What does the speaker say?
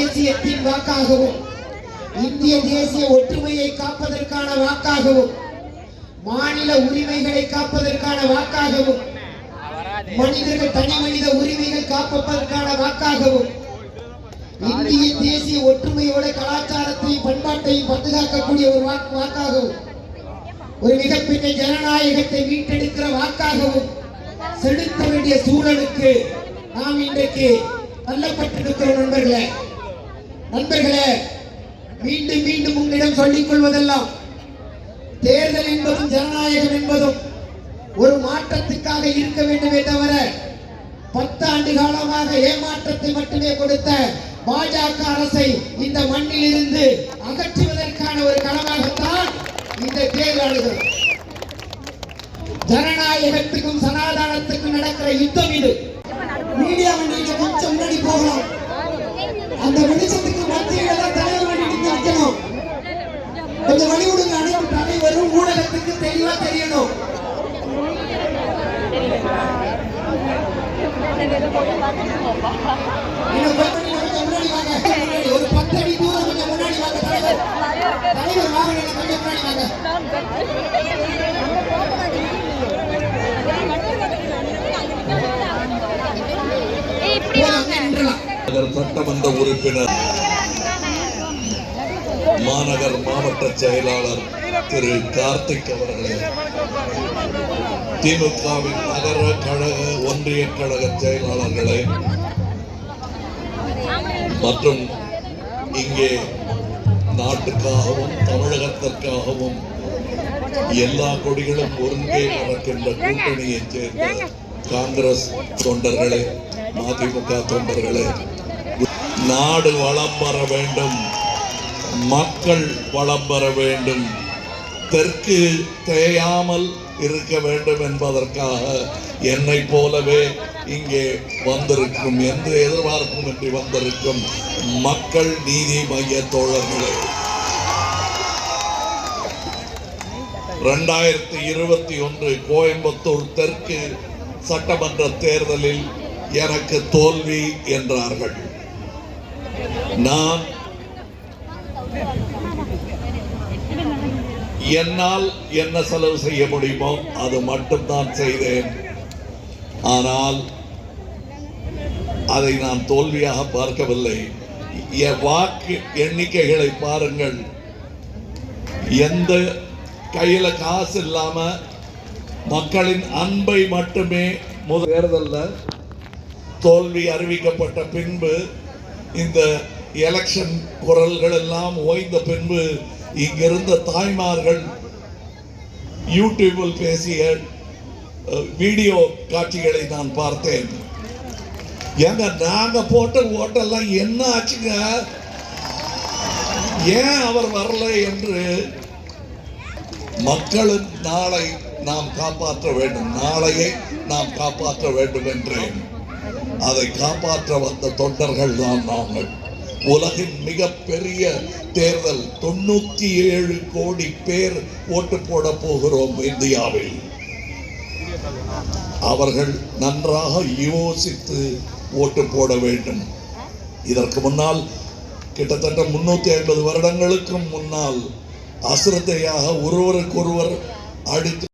தேசியத்தின் வாக்காகவும் இந்திய தேசிய ஒற்றுமையை காப்பதற்கான வாக்காகவும் மாநில உரிமைகளை காப்பதற்கான வாக்காகவும் மனிதர்கள் தனி மனித உரிமைகள் காப்பதற்கான வாக்காகவும் இந்திய தேசிய ஒற்றுமையோட கலாச்சாரத்தையும் பண்பாட்டையும் பாதுகாக்கக்கூடிய ஒரு வாக்காகவும் ஒரு மிகப்பெரிய ஜனநாயகத்தை மீட்டெடுக்கிற வாக்காகவும் செலுத்த வேண்டிய சூழலுக்கு நாம் இன்றைக்கு தள்ளப்பட்டிருக்கிறோம். நண்பர்களே, மீண்டும் மீண்டும் உங்களிடம் சொல்லிக் கொள்வதெல்லாம் தேர்தல் என்பதும் ஜனநாயகம் என்பதும் ஒரு மாற்றத்துக்காக இருக்க வேண்டுமே தவிர 10 ஆண்டு காலமாக ஏமாற்றத்தை மட்டுமே கொடுத்த பாஜக அரசை இந்த மண்ணில் இருந்து அகற்றுவதற்கான ஒரு களமாகத்தான் இந்த தேர்தல். ஜனநாயகத்துக்கும் சனாதானத்துக்கும் நடக்கிற யுத்தம் இது. மீடியா வண்டியில கொஞ்சம் முன்னாடி போகலாம். அந்த வெளிச்சத்துக்கு மத்தியில தான் தலைவர் வண்டி நிற்கணும். கொஞ்சம் வழி விடுங்க. அனைத்து தலைவரும் ஊடகத்துக்கு தெளிவா தெரியணும். ஒரு 10 அடி தூரம் கொஞ்சம் முன்னாடி வாங்க. தலைவர் வாங்க, கொஞ்சம் முன்னாடி வாங்க. சட்டமன்ற உறுப்பினர் மாநகர் மாவட்ட செயலாளர் திரு கார்த்திக் அவர்களே, திமுகவின் நகர கழக ஒன்றிய கழக செயலாளர்களே மற்றும் இங்கே நாட்டுக்காகவும் தமிழகத்திற்காகவும் எல்லா கொடிகளும் ஒருங்கே நடக்கின்ற கூட்டணியைச் சேர்ந்த காங்கிரஸ் தொண்டர்களே, மதிமுக தொண்டர்களே, நாடு வளம் பெற வேண்டும், மக்கள் வளம் பெற வேண்டும், தெற்கு தேயாமல் இருக்க வேண்டும் என்பதற்காக என்னை போலவே இங்கே வந்திருக்கும், எந்த எதிர்பார்ப்பும் இன்றி வந்திருக்கும் மக்கள் நீதி மைய தோழர்களே, 2021 கோயம்புத்தூர் தெற்கு சட்டமன்ற தேர்தலில் எனக்கு தோல்வி என்றார்கள். நான் என்னால் என்ன செலவு செய்ய முடியுமோ அது மட்டும்தான் செய்தேன். ஆனால் அதை நான் தோல்வியாக பார்க்கவில்லை. வாக்கு எண்ணிக்கைகளை பாருங்கள். எந்த கையில காசு இல்லாம மக்களின் அன்பை மட்டுமே முதல் தேர்தலில் தோல்வி அறிவிக்கப்பட்ட பின்பு இந்த எலெக்ஷன் குரல்கள் எல்லாம் ஓய்ந்த பின்பு இங்கிருந்த தாய்மார்கள் யூடியூபில் பேசிய வீடியோ காட்சிகளை நான் பார்த்தேன். ஏங்க நாங்க போட்ட ஓட்டெல்லாம் என்ன ஆச்சுங்க, ஏன் அவர் வரல என்று மக்களின் நாளை நாம் காப்பாற்ற வேண்டும், நாளையை நாம் காப்பாற்ற வேண்டும் என்றேன். அதை காப்பாற்ற வந்த தொண்டர்கள் தான் நாங்கள். உலகின் மிகப்பெரிய தேர்தல், 97 கோடி பேர் ஓட்டு போட போகிறோம் இந்தியாவில். அவர்கள் நன்றாக யோசித்து ஓட்டு போட வேண்டும். இதற்கு முன்னால் கிட்டத்தட்ட 350 வருடங்களுக்கும் முன்னால் அசிரத்தையாக ஒருவருக்கொருவர் அடித்து